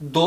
2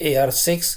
AR6.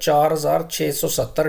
4670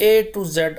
A to Z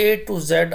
A to Z